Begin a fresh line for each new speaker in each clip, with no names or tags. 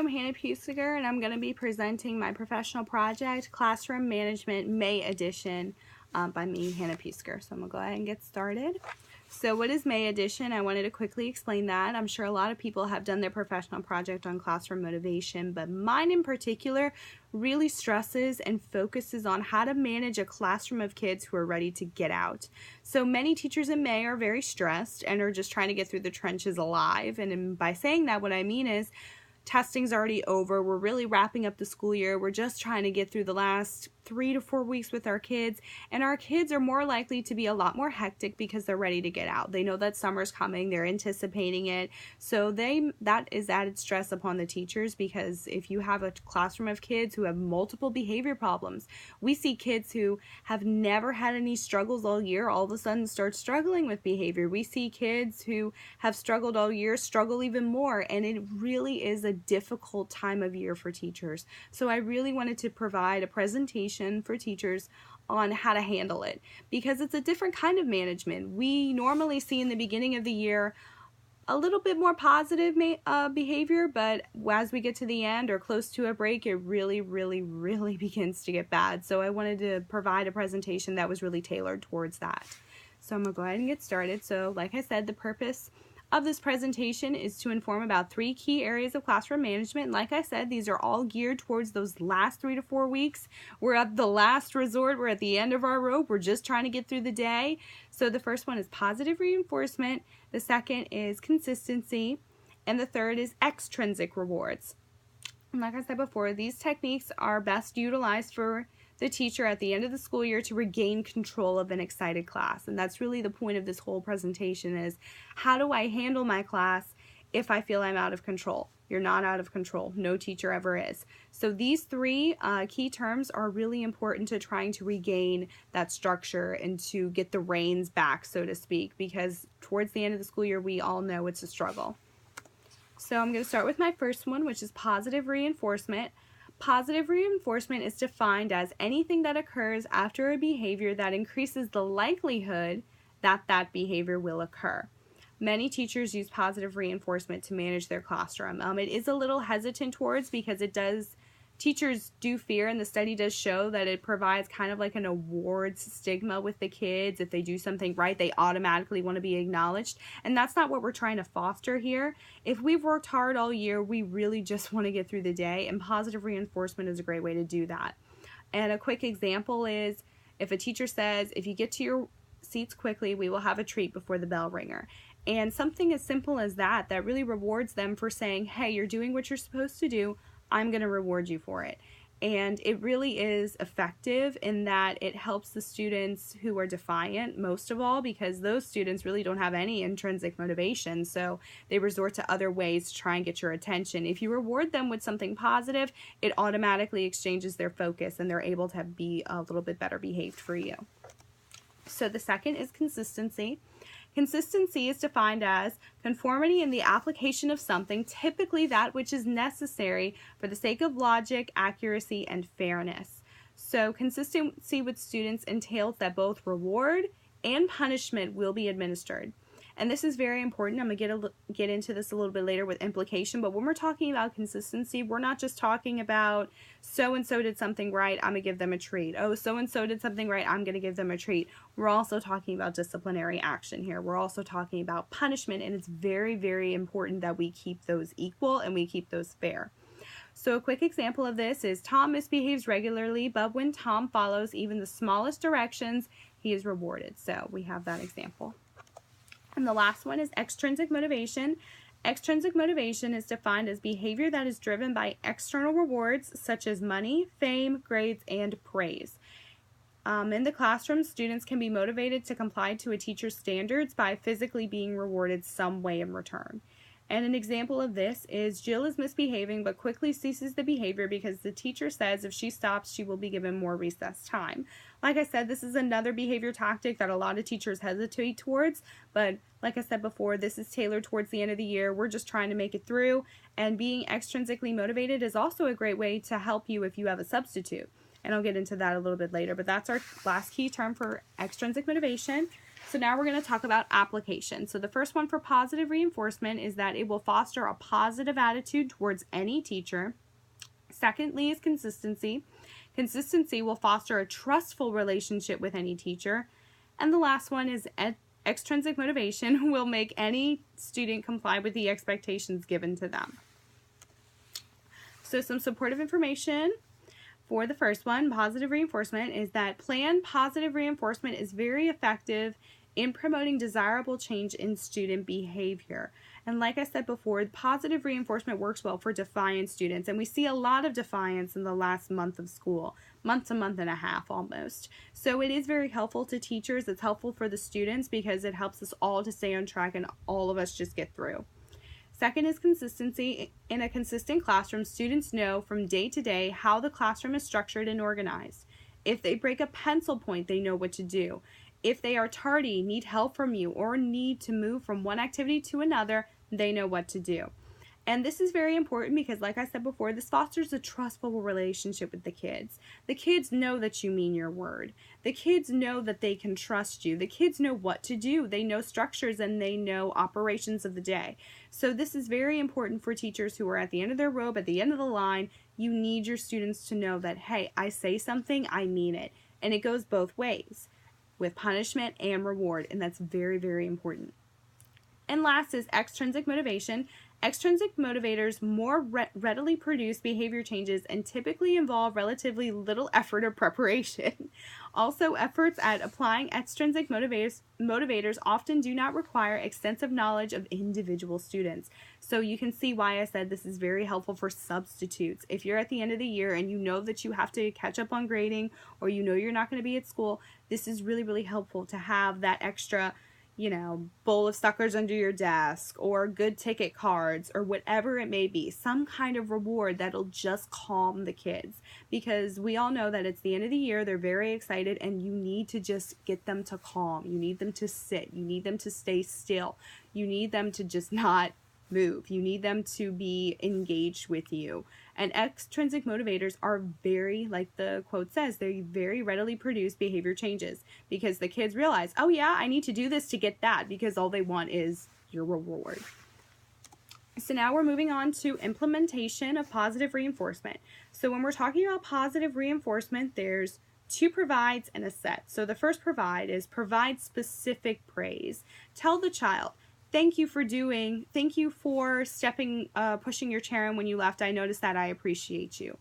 I'm Hannah Pusiger, and I'm going to be presenting my professional project, Classroom Management May Edition, by me, Hannah Pusiger. So I'm going to go ahead and get started. So what is May Edition? I wanted to quickly explain that. I'm sure a lot of people have done their professional project on classroom motivation, but mine in particular really stresses and focuses on how to manage a classroom of kids who are ready to get out. So many teachers in May are very stressed and are just trying to get through the trenches alive. And by saying that, what I mean is testing's already over. We're really wrapping up the school year. We're just trying to get through the last 3 to 4 weeks with our kids, and our kids are more likely to be a lot more hectic because they're ready to get out. They know that summer's coming, they're anticipating it, so that is added stress upon the teachers, because if you have a classroom of kids who have multiple behavior problems, we see kids who have never had any struggles all year all of a sudden start struggling with behavior. We see kids who have struggled all year struggle even more, and it really is a difficult time of year for teachers. So I really wanted to provide a presentation for teachers on how to handle it, because it's a different kind of management. We normally see in the beginning of the year a little bit more positive behavior, but as we get to the end or close to a break, it really begins to get bad. So I wanted to provide a presentation that was really tailored towards that. So I'm going to go ahead and get started. So like I said, the purpose of this presentation is to inform about 3 key areas of classroom management. Like I said, these are all geared towards those last 3 to 4 weeks. We're at the last resort. We're at the end of our rope. We're just trying to get through the day. So the first one is positive reinforcement. The second is consistency. And the third is extrinsic rewards. And like I said before, these techniques are best utilized for the teacher at the end of the school year to regain control of an excited class. And that's really the point of this whole presentation, is how do I handle my class if I feel I'm out of control? You're not out of control. No teacher ever is. So these 3 key terms are really important to trying to regain that structure and to get the reins back, so to speak, because towards the end of the school year, we all know it's a struggle. So I'm going to start with my first one, which is positive reinforcement. Positive reinforcement is defined as anything that occurs after a behavior that increases the likelihood that that behavior will occur. Many teachers use positive reinforcement to manage their classroom. It is a little hesitant towards, because teachers do fear, and the study does show that it provides kind of like an awards stigma with the kids. If they do something right, they automatically want to be acknowledged, and that's not what we're trying to foster here. If we've worked hard all year, we really just want to get through the day, and positive reinforcement is a great way to do that. And a quick example is if a teacher says, if you get to your seats quickly, we will have a treat before the bell ringer. And something as simple as that really rewards them for saying, hey, you're doing what you're supposed to do, I'm going to reward you for it. And it really is effective in that it helps the students who are defiant most of all, because those students really don't have any intrinsic motivation, so they resort to other ways to try and get your attention. If you reward them with something positive, it automatically exchanges their focus and they're able to be a little bit better behaved for you. So the second is consistency. Consistency is defined as conformity in the application of something, typically that which is necessary for the sake of logic, accuracy, and fairness. So consistency with students entails that both reward and punishment will be administered. And this is very important. I'm going to get into this a little bit later with implication, but when we're talking about consistency, we're not just talking about so-and-so did something right, I'm going to give them a treat. Oh, so-and-so did something right, I'm going to give them a treat. We're also talking about disciplinary action here. We're also talking about punishment, and it's very important that we keep those equal and we keep those fair. So a quick example of this is Tom misbehaves regularly, but when Tom follows even the smallest directions, he is rewarded. So we have that example. And the last one is extrinsic motivation. Extrinsic motivation is defined as behavior that is driven by external rewards such as money, fame, grades, and praise. In the classroom, students can be motivated to comply to a teacher's standards by physically being rewarded some way in return. And an example of this is Jill is misbehaving but quickly ceases the behavior because the teacher says if she stops, she will be given more recess time. Like I said, this is another behavior tactic that a lot of teachers hesitate towards, but like I said before, this is tailored towards the end of the year. We're just trying to make it through, and being extrinsically motivated is also a great way to help you if you have a substitute. And I'll get into that a little bit later, but that's our last key term for extrinsic motivation. So now we're going to talk about application. So the first one for positive reinforcement is that it will foster a positive attitude towards any teacher. Secondly is consistency. Consistency will foster a trustful relationship with any teacher. And the last one is extrinsic motivation will make any student comply with the expectations given to them. So some supportive information for the first one, positive reinforcement, is that planned positive reinforcement is very effective in promoting desirable change in student behavior. And like I said before, positive reinforcement works well for defiant students. And we see a lot of defiance in the last month of school, month to month and a half almost. So it is very helpful to teachers. It's helpful for the students because it helps us all to stay on track and all of us just get through. Second is consistency. In a consistent classroom, students know from day to day how the classroom is structured and organized. If they break a pencil point, they know what to do. If they are tardy, need help from you, or need to move from one activity to another, they know what to do. And this is very important because, like I said before, this fosters a trustful relationship with the kids. The kids know that you mean your word. The kids know that they can trust you. The kids know what to do. They know structures and they know operations of the day. So this is very important for teachers who are at the end of their rope, at the end of the line. You need your students to know that, hey, I say something, I mean it. And it goes both ways, with punishment and reward, and that's very, very important. And last is extrinsic motivation. Extrinsic motivators more readily produce behavior changes and typically involve relatively little effort or preparation. Also, efforts at applying extrinsic motivators often do not require extensive knowledge of individual students. So you can see why I said this is very helpful for substitutes. If you're at the end of the year and you know that you have to catch up on grading, or you know you're not going to be at school, this is really, really helpful to have that extra bowl of suckers under your desk, or good ticket cards, or whatever it may be, some kind of reward that'll just calm the kids, because we all know that it's the end of the year, they're very excited, and you need to just get them to calm. You need them to sit. You need them to stay still. You need them to just not move. You need them to be engaged with you. And extrinsic motivators are very, like the quote says, they very readily produce behavior changes, because the kids realize, oh yeah, I need to do this to get that, because all they want is your reward. So now we're moving on to implementation of positive reinforcement. So when we're talking about positive reinforcement, there's two provides and a set. So the first provide is provide specific praise. Tell the child, thank you for pushing your chair in when you left. I noticed that. I appreciate you.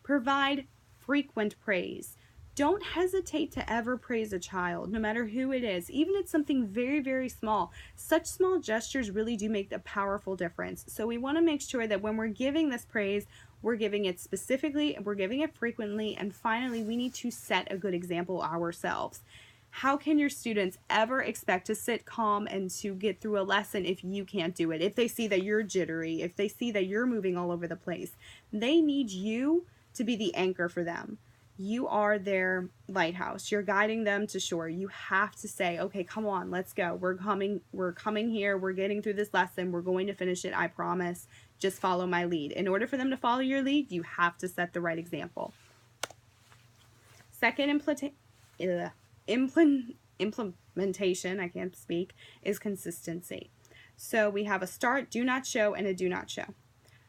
Provide frequent praise. Don't hesitate to ever praise a child, no matter who it is. Even if it's something very, very small. Such small gestures really do make a powerful difference. So we want to make sure that when we're giving this praise, we're giving it specifically, we're giving it frequently, and finally, we need to set a good example ourselves. How can your students ever expect to sit calm and to get through a lesson if you can't do it? If they see that you're jittery, if they see that you're moving all over the place, they need you to be the anchor for them. You are their lighthouse. You're guiding them to shore. You have to say, okay, come on, let's go. We're coming here. We're getting through this lesson. We're going to finish it. I promise. Just follow my lead. In order for them to follow your lead, you have to set the right example. Second implementation, I can't speak, is consistency. So we have a start, do not show, and a do not show.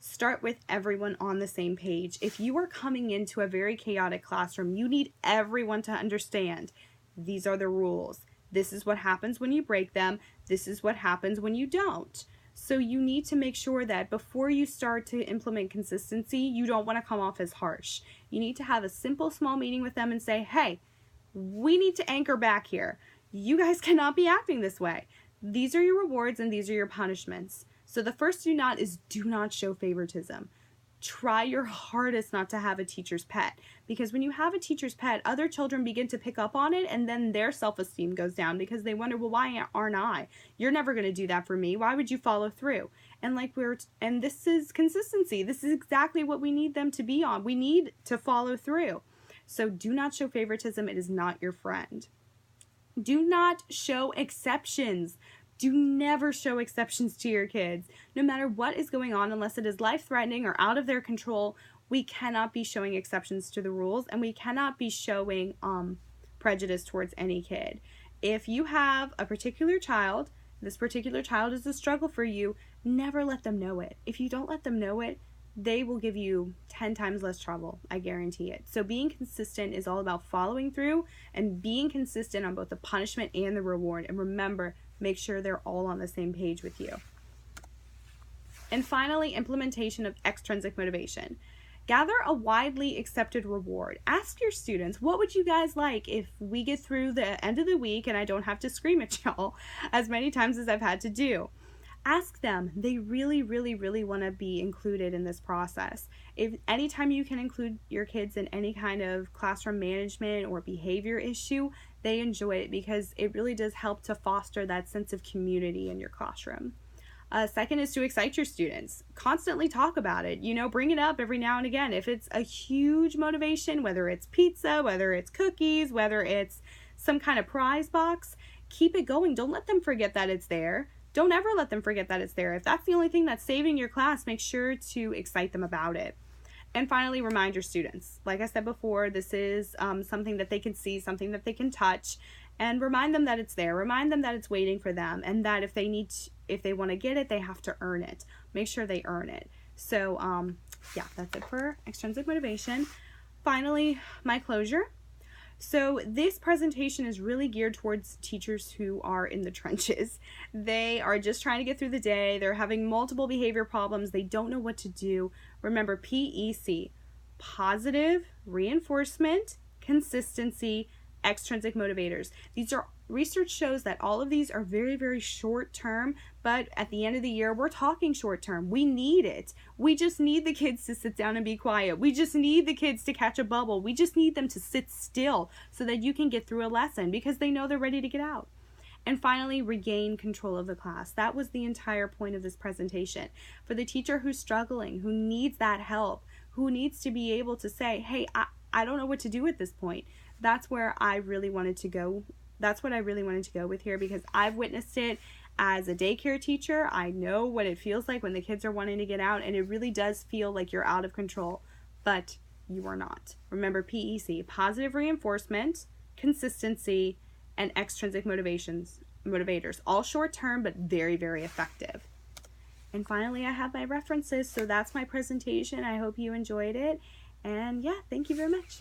Start with everyone on the same page. If you are coming into a very chaotic classroom, you need everyone to understand these are the rules. This is what happens when you break them. This is what happens when you don't. So you need to make sure that before you start to implement consistency, you don't want to come off as harsh. You need to have a simple, small meeting with them and say, hey, we need to anchor back here. You guys cannot be acting this way. These are your rewards and these are your punishments. So the first do not is do not show favoritism. Try your hardest not to have a teacher's pet, because when you have a teacher's pet, other children begin to pick up on it, and then their self-esteem goes down because they wonder, well, why aren't I? You're never going to do that for me. Why would you follow through? And and this is consistency. This is exactly what we need them to be on. We need to follow through. So do not show favoritism. It is not your friend. Do not show exceptions. Do never show exceptions to your kids. No matter what is going on, unless it is life-threatening or out of their control, we cannot be showing exceptions to the rules, and we cannot be showing prejudice towards any kid. If you have a particular child, this particular child is a struggle for you, never let them know it. If you don't let them know it, they will give you 10 times less trouble. I guarantee it. So being consistent is all about following through and being consistent on both the punishment and the reward. And remember, make sure they're all on the same page with you. And finally, implementation of extrinsic motivation. Gather a widely accepted reward. Ask your students, what would you guys like if we get through the end of the week and I don't have to scream at y'all as many times as I've had to do? Ask them. They really, really, really want to be included in this process. If anytime you can include your kids in any kind of classroom management or behavior issue, they enjoy it because it really does help to foster that sense of community in your classroom. Second is to excite your students. Constantly talk about it. Bring it up every now and again. If it's a huge motivation, whether it's pizza, whether it's cookies, whether it's some kind of prize box, keep it going. Don't let them forget that it's there. Don't ever let them forget that it's there. If that's the only thing that's saving your class, make sure to excite them about it. And finally, remind your students. Like I said before, this is something that they can see, something that they can touch, and remind them that it's there. Remind them that it's waiting for them, and that if they want to get it, they have to earn it. Make sure they earn it. So, yeah, that's it for extrinsic motivation. Finally, my closure. So this presentation is really geared towards teachers who are in the trenches. They are just trying to get through the day. They're having multiple behavior problems. They don't know what to do. Remember, PEC, positive reinforcement, consistency, extrinsic motivators. Research shows that all of these are very, very short term, but at the end of the year, we're talking short term. We need it. We just need the kids to sit down and be quiet. We just need the kids to catch a bubble. We just need them to sit still so that you can get through a lesson because they know they're ready to get out. And finally, regain control of the class. That was the entire point of this presentation. For the teacher who's struggling, who needs that help, who needs to be able to say, hey, I don't know what to do at this point. That's where I really wanted to go. That's what I really wanted to go with here because I've witnessed it as a daycare teacher. I know what it feels like when the kids are wanting to get out, and it really does feel like you're out of control, but you are not. Remember PEC, positive reinforcement, consistency, and extrinsic motivators. All short term, but very, very effective. And finally, I have my references, so that's my presentation. I hope you enjoyed it, and yeah, thank you very much.